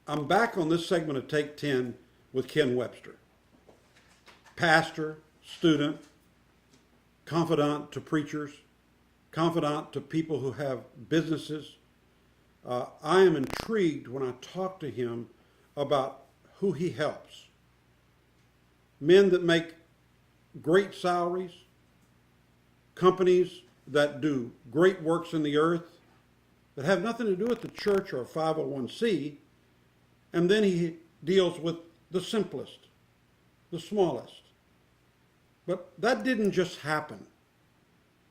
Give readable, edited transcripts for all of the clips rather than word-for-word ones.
I'm back on this segment of Take 10 with Ken Webster. Pastor, student, confidant to preachers, confidant to people who have businesses. I am intrigued when I talk to him about who he helps. Men that make great salaries, companies that do great works in the earth, that have nothing to do with the church or a 501c, and then he deals with the simplest, the smallest. But that didn't just happen.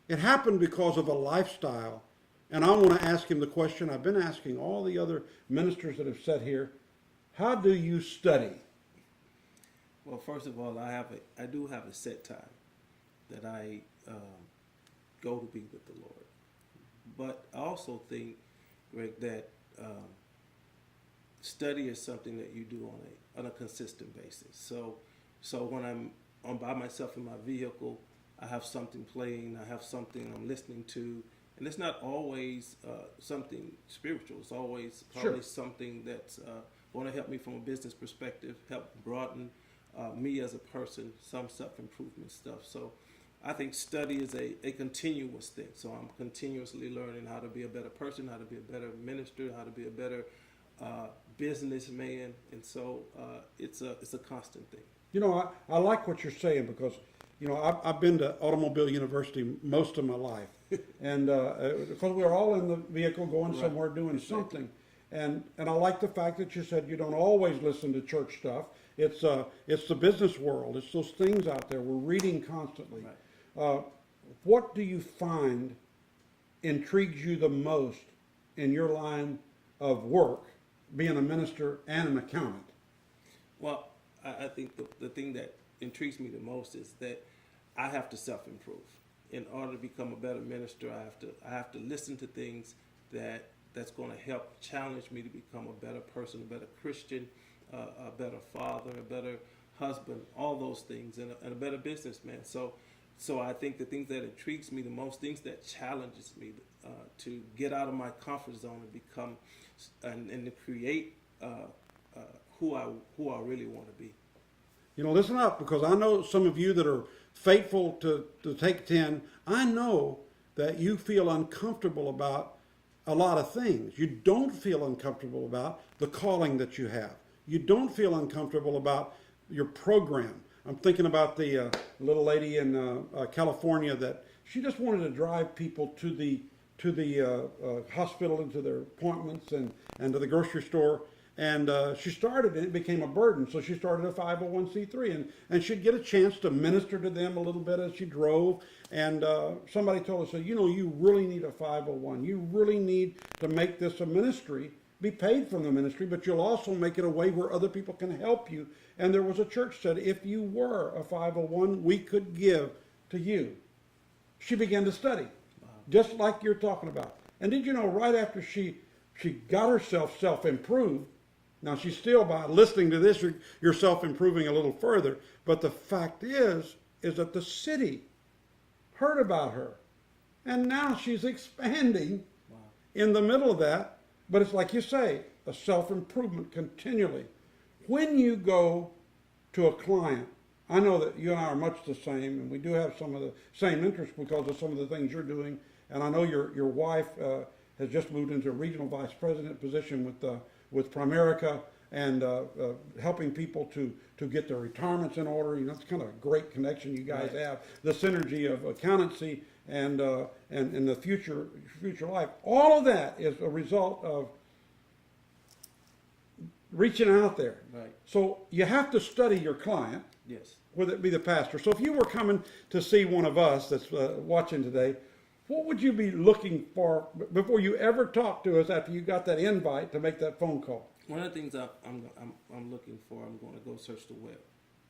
It happened because of a lifestyle. And I want to ask him the question I've been asking all the other ministers that have sat here. How do you study? Well, first of all, I do have a set time that I go to be with the Lord. But I also think, Greg, that study is something that you do on a consistent basis. So when I'm by myself in my vehicle, I have something playing, I have something I'm listening to, and it's not always something spiritual. It's always probably something that's going to help me from a business perspective, help broaden me as a person, some self-improvement stuff. So I think study is a continuous thing. So I'm continuously learning how to be a better person, how to be a better minister, how to be a better businessman, and so it's a constant thing. You know, I like what you're saying because, you know, I've been to Automobile University most of my life. And because we're all in the vehicle going somewhere doing something. And I like the fact that you said you don't always listen to church stuff. It's the business world. It's those things out there. We're reading constantly. Right. What do you find intrigues you the most in your line of work, being a minister and an accountant? Well, I think the thing that intrigues me the most is that I have to self-improve. In order to become a better minister, I have to listen to things that's going to help challenge me to become a better person, a better Christian, a better father, a better husband, all those things, and a better businessman. So I think the things that intrigues me the most, things that challenges me to get out of my comfort zone and become and to create who I really want to be. You know, listen up, because I know some of you that are faithful to Take 10, I know that you feel uncomfortable about a lot of things. You don't feel uncomfortable about the calling that you have. You don't feel uncomfortable about your program. I'm thinking about the little lady in California that she just wanted to drive people to the hospital and to their appointments and to the grocery store. And she started, and it became a burden. So she started a 501c3, and she'd get a chance to minister to them a little bit as she drove. And somebody told her, so, you know, you really need a 501. You really need to make this a ministry, be paid from the ministry, but you'll also make it a way where other people can help you. And there was a church said, if you were a 501, we could give to you. She began to study, just like you're talking about. And did you know, right after she got herself self-improved, now she's still, by listening to this, you're self-improving a little further, but the fact is that the city heard about her. And now she's expanding in the middle of that. But it's like you say, a self-improvement continually. When you go to a client, I know that you and I are much the same, and we do have some of the same interests because of some of the things you're doing. And I know your wife has just moved into a regional vice president position with Primerica, and helping people to get their retirements in order. You know, it's kind of a great connection you guys have. The synergy of accountancy and the future life. All of that is a result of reaching out there. Right. So you have to study your client. Yes. Whether it be the pastor. So if you were coming to see one of us that's watching today, what would you be looking for before you ever talk to us after you got that invite to make that phone call? One of the things I'm looking for, I'm going to go search the web.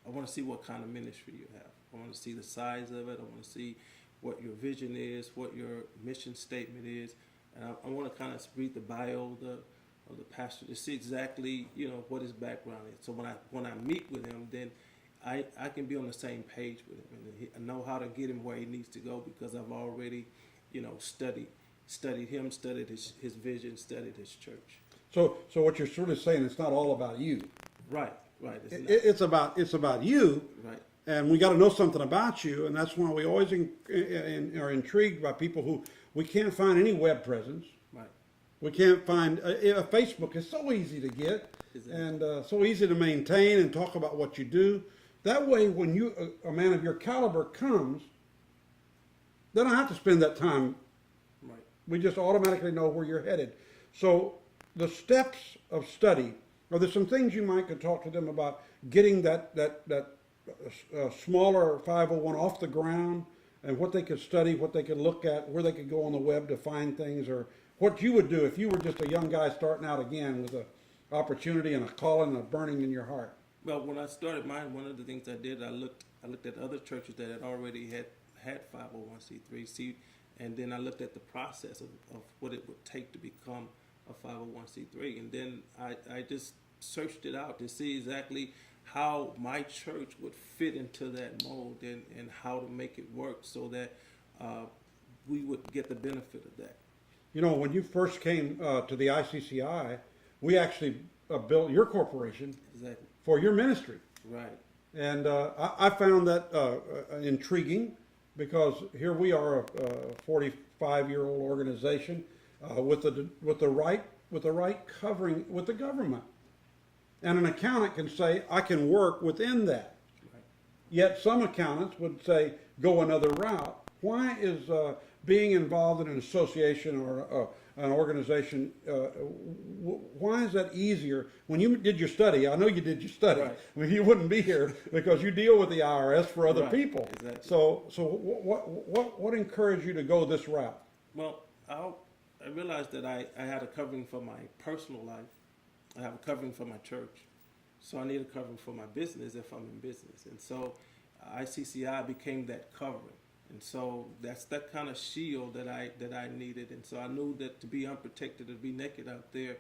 I want to see what kind of ministry you have. I want to see the size of it. I want to see what your vision is, what your mission statement is, and I want to kind of read the bio of the pastor to see exactly, you know, what his background is. So when I meet with him, then I can be on the same page with him, and I know how to get him where he needs to go because I've already, you know, studied him, studied his vision, studied his church. So what you're sort of saying, it's not all about you. Right, right. It's It's about you, right, and we got to know something about you, and that's why we always are intrigued by people who we can't find any web presence. right. We can't find Facebook is so easy to get Exactly. and so easy to maintain and talk about what you do. That way, when a man of your caliber comes, they don't have to spend that time. Right. We just automatically know where you're headed. So the steps of study, are there some things you might could talk to them about getting that smaller 501 off the ground and what they could study, what they could look at, where they could go on the web to find things, or what you would do if you were just a young guy starting out again with an opportunity and a calling and a burning in your heart? Well, when I started mine, one of the things I did, I looked at other churches that had already had 501c3, and then I looked at the process of what it would take to become a 501c3, and then I just searched it out to see exactly how my church would fit into that mold and how to make it work so that we would get the benefit of that. You know, when you first came to the ICCI, we actually built your corporation Exactly. for your ministry. Right. And I found that intriguing because here we are, a 45-year-old organization with the right covering with the government, and an accountant can say, "I can work within that." Right. Yet some accountants would say, "Go another route." Why is being involved in an association or an organization, why is that easier? When you did your study, I know you did your study. Right. I mean, you wouldn't be here because you deal with the IRS for other Right. people. Exactly. So what encouraged you to go this route? Well, I realized that I had a covering for my personal life. I have a covering for my church. So I need a covering for my business if I'm in business. And so ICCI became that covering. And so that's that kind of shield that I needed. And so I knew that to be unprotected, to be naked out there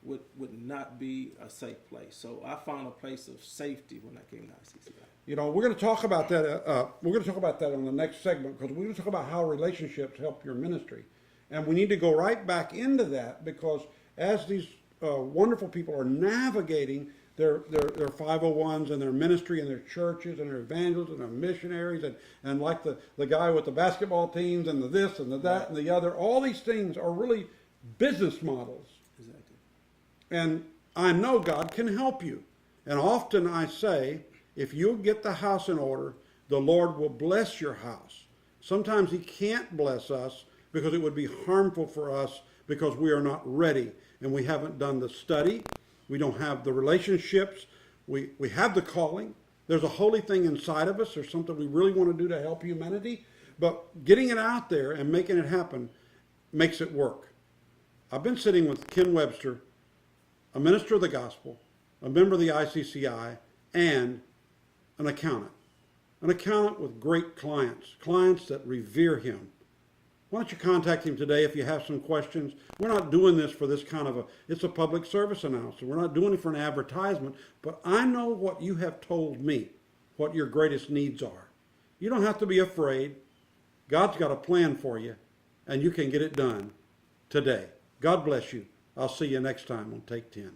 would not be a safe place. So I found a place of safety when I came to ICCI. You know, we're going to talk about that. We're going to talk about that on the next segment because we're going to talk about how relationships help your ministry, and we need to go right back into that because as these wonderful people are navigating their 501s and their ministry and their churches and their evangelists and their missionaries and like the guy with the basketball teams and the this and the that and the other, all these things are really business models. Exactly. And I know God can help you. And often I say, if you'll get the house in order, the Lord will bless your house. Sometimes He can't bless us because it would be harmful for us because we are not ready and we haven't done the study. We don't have the relationships. We have the calling. There's a holy thing inside of us. There's something we really want to do to help humanity. But getting it out there and making it happen makes it work. I've been sitting with Ken Webster, a minister of the gospel, a member of the ICCI, and an accountant. An accountant with great clients that revere him. Why don't you contact him today if you have some questions? We're not doing this for this kind of it's a public service announcement. We're not doing it for an advertisement, but I know what you have told me, what your greatest needs are. You don't have to be afraid. God's got a plan for you, and you can get it done today. God bless you. I'll see you next time on Take 10.